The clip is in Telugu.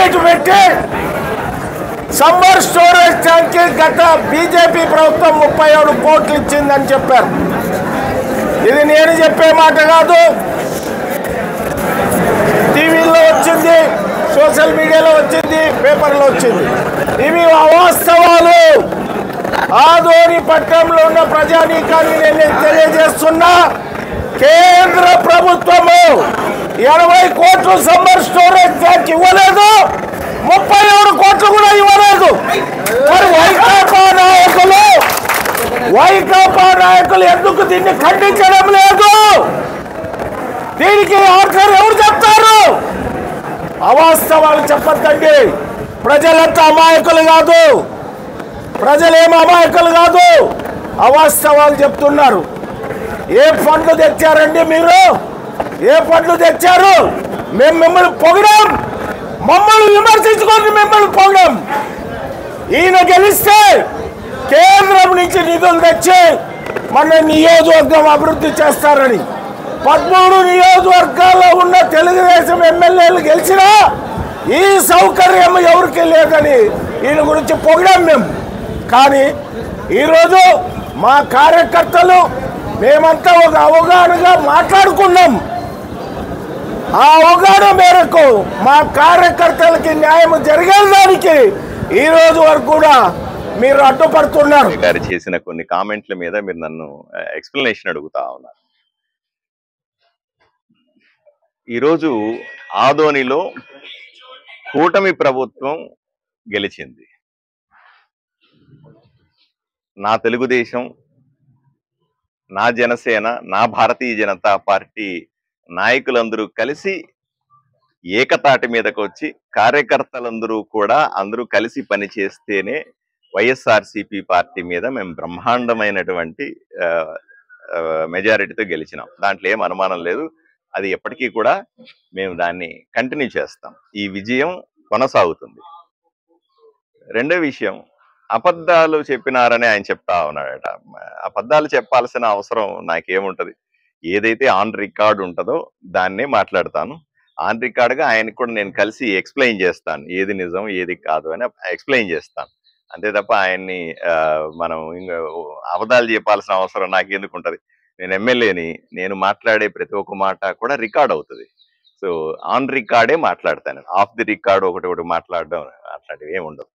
లిమిట్ పెట్టి సమ్మర్ స్టోరేజ్ ట్యాంక్ గత బీజేపీ ప్రభుత్వం 37 కోట్లు ఇచ్చిందని చెప్పారు. ఇది నేను చెప్పే మాట కాదు, టీవీలో వచ్చింది, సోషల్ మీడియాలో వచ్చింది, పేపర్లో వచ్చింది. ఇవి అవాస్తవాలు. ఆదోని పట్టణంలో ఉన్న ప్రజానీకాన్ని నేను తెలియజేస్తున్నా, కేంద్ర ప్రభుత్వము 80 కోట్లు సమ్మర్ స్టోరేజ్ ట్యాంక్ ఇవ్వలేదు, 37 కోట్లు కూడా ఇవ్వలేదు. మరి వైకాపా నాయకులు ఎందుకు దీన్ని ఖండించడం లేదు? దీనికి ఆన్సర్ ఎవరు చెప్తారు? అవాస్తవాలు చెప్పద్దండి. ప్రజలంతా అమాయకులు కాదు, ప్రజలేమో అమాయకులు కాదు, అవాస్తవాలు చెప్తున్నారు. ఏ ఫండ్లు తెచ్చారండి మీరు? ఏ ఫండ్లు తెచ్చారు? మేము మిమ్మల్ని పొగిడాం, మమ్మల్ని విమర్శించుకొని మిమ్మల్ని పొగిడాం. ఈయన గెలిస్తే కేంద్రం నుంచి నిధులు తెచ్చి మన నియోజకవర్గం అభివృద్ధి చేస్తారని 13 నియోజకవర్గాల్లో ఉన్న తెలుగుదేశం ఎమ్మెల్యేలు గెలిచినా ఈ సౌకర్యం ఎవరికి లేదని ఈయన గురించి పొగిడాం మేము. కానీ ఈరోజు మా కార్యకర్తలు మేమంతా ఒక అవగాహనగా మాట్లాడుకున్నాం. ఆ అవగాహన మేరకు మా కార్యకర్తలకి న్యాయం జరిగేదానికి ఈ రోజు వరకు కూడా మీరు అడ్డుపడుతున్నారు. గారు చేసిన కొన్ని కామెంట్ల మీద మీరు నన్ను ఎక్స్ప్లెనేషన్ అడుగుతా ఉన్నారు. ఈరోజు ఆదోనిలో కూటమి ప్రభుత్వం గెలిచింది. నా తెలుగుదేశం, నా జనసేన, నా భారతీయ జనతా పార్టీ నాయకులందరూ కలిసి ఏకతాటి మీదకు వచ్చి కార్యకర్తలందరూ కూడా అందరూ కలిసి పనిచేస్తేనే వైఎస్ఆర్సీపీ పార్టీ మీద మేము బ్రహ్మాండమైనటువంటి మెజారిటీతో గెలిచినాం. దాంట్లో ఏం అనుమానం లేదు. అది ఎప్పటికీ కూడా మేము దాన్ని కంటిన్యూ చేస్తాం. ఈ విజయం కొనసాగుతుంది. రెండో విషయం, అబద్ధాలు చెప్పినారని ఆయన చెప్తా ఉన్నాడట. అబద్ధాలు చెప్పాల్సిన అవసరం నాకేముంటది? ఏదైతే ఆన్ రికార్డ్ ఉంటుందో దాన్నే మాట్లాడతాను. ఆన్ రికార్డ్గా ఆయనకు కూడా నేను కలిసి ఎక్స్ప్లెయిన్ చేస్తాను, ఏది నిజం ఏది కాదు అని ఎక్స్ప్లెయిన్ చేస్తాను. అంతే తప్ప ఆయన్ని మనం ఇంకా అబద్ధాలు చెప్పాల్సిన అవసరం నాకెందుకు ఉంటుంది? నేను ఎమ్మెల్యేని, నేను మాట్లాడే ప్రతి ఒక్క మాట కూడా రికార్డ్ అవుతుంది. సో ఆన్ రికార్డే మాట్లాడతాను. ఆఫ్ ది రికార్డ్ ఒకటి మాట్లాడడం అట్లాంటివి ఏమి ఉండదు.